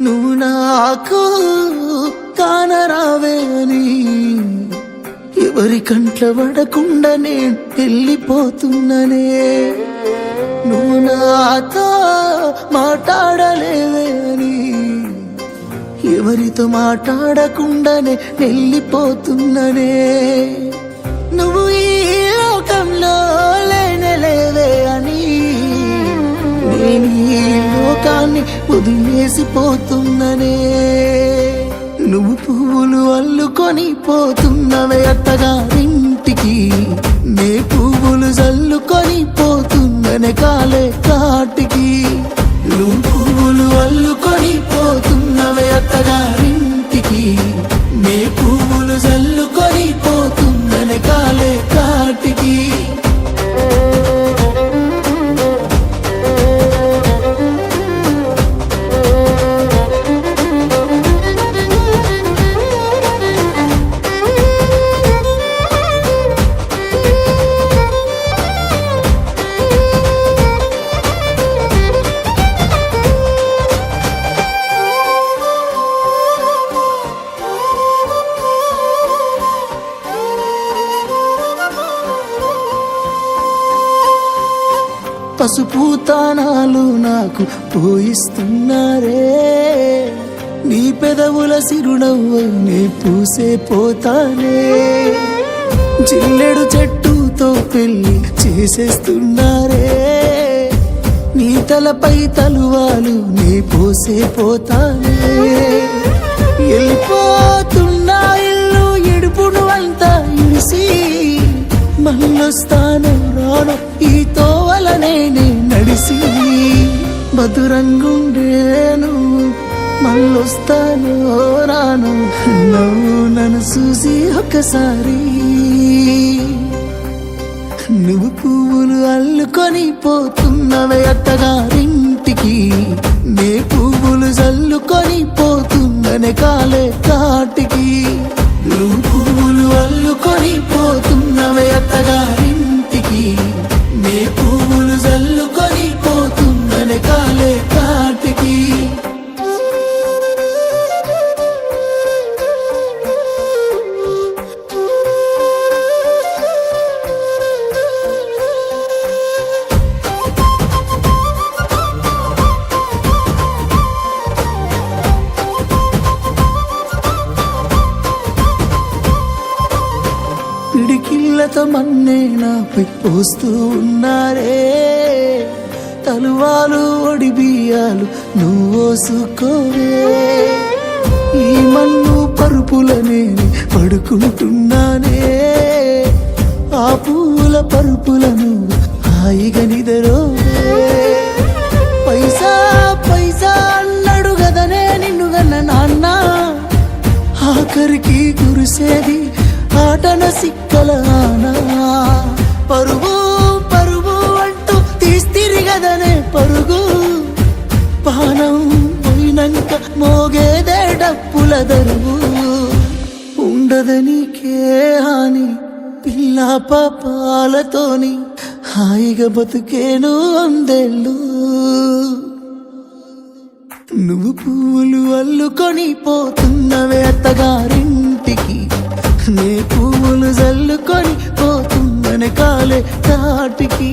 నువ్వు నాకు కానరావే అని ఎవరి కంట్ల పడకుండా నేను వెళ్ళిపోతున్ననే. నువ్వు నాతో మాట్లాడలేవే అని ఎవరితో మాట్లాడకుండానే వెళ్ళిపోతున్ననే. నువ్వు ఈ లోకంలో లేనలేవే అని నేను ఈ లోకాన్ని వదిలేసిపోతున్ననే. నువ్వు పువ్వులు అల్లుకొని పోతున్నవే అత్తగారింటికి, నే పువ్వులు జల్లుకొని పోతున్ననే కాలే కాటికి. నువ్వు పువ్వులు అల్లుకొని పోతున్నవే అత్తగారింటికి, నే పువ్వులు జల్లుకొని పోతున్ననే కాలే కాటికి. పసుపు తానాలు నాకు పోయిస్తున్నారే, నీ పెదవుల సిరునవ్వు నే పూసే పోతానే. జిల్లెడు చెట్టుతో పెళ్లి చేసేస్తున్నారే, నీ తలపై తలువాలు నే పోసే పోతానే. వెళ్ళిపోతున్నా ఇల్లు ఇడుపును అంతా ఇడిసి, మళ్ళొస్తాను రాను ఈ తోవలనే నడిసి. మధురంగుండేను మళ్ళొస్తాను రాను, నవ్వు నన్ను చూసి ఒక్కసారి. నువ్వు పువ్వులు అల్లుకొని పోతున్నవే అత్తగారింటికి, నే పువ్వులు జల్లుకొని పోతున్ననే కాలే కాటికి. నువ్వు పువ్వులు అల్లుకొని పోతున్నవే అత్తగారింటికి, నే పువ్వులు జల్లుకొని పోతున్ననే కాలే కాటికి. పిడికిళ్ళతో మన్నే నాపై పోస్తూ ఉన్నారే, తలువాలు ఒడి బియ్యాలు నువ్వోసుకోవే. ఈ మన్ను పరుపులనే పడుకుంటున్నానే, ఆ పూల పరుపులను హాయిగా నిదరోవే. పైసా పైసా అన్నాడు గదనే నిన్ను గన్న నాన్న, ఆఖరికి కురిసేది ఆటన సిక్కలానా. పరుగు పరుగు అంటూ తీస్తిరిగదనే పరుగు, పానం పోయినంక మోగేదే డప్పుల దరువు. ఉండదనికే హాని పిల్ల పాపాలతోని, హాయిగా బతుకేను అందేళ్ళు. నువ్వు పూలు అల్లుకొని పోతున్నవే అత్తగారింటికి, నే పువ్వులు జల్లుకొని పోతున్ననే కాలే కాటికి.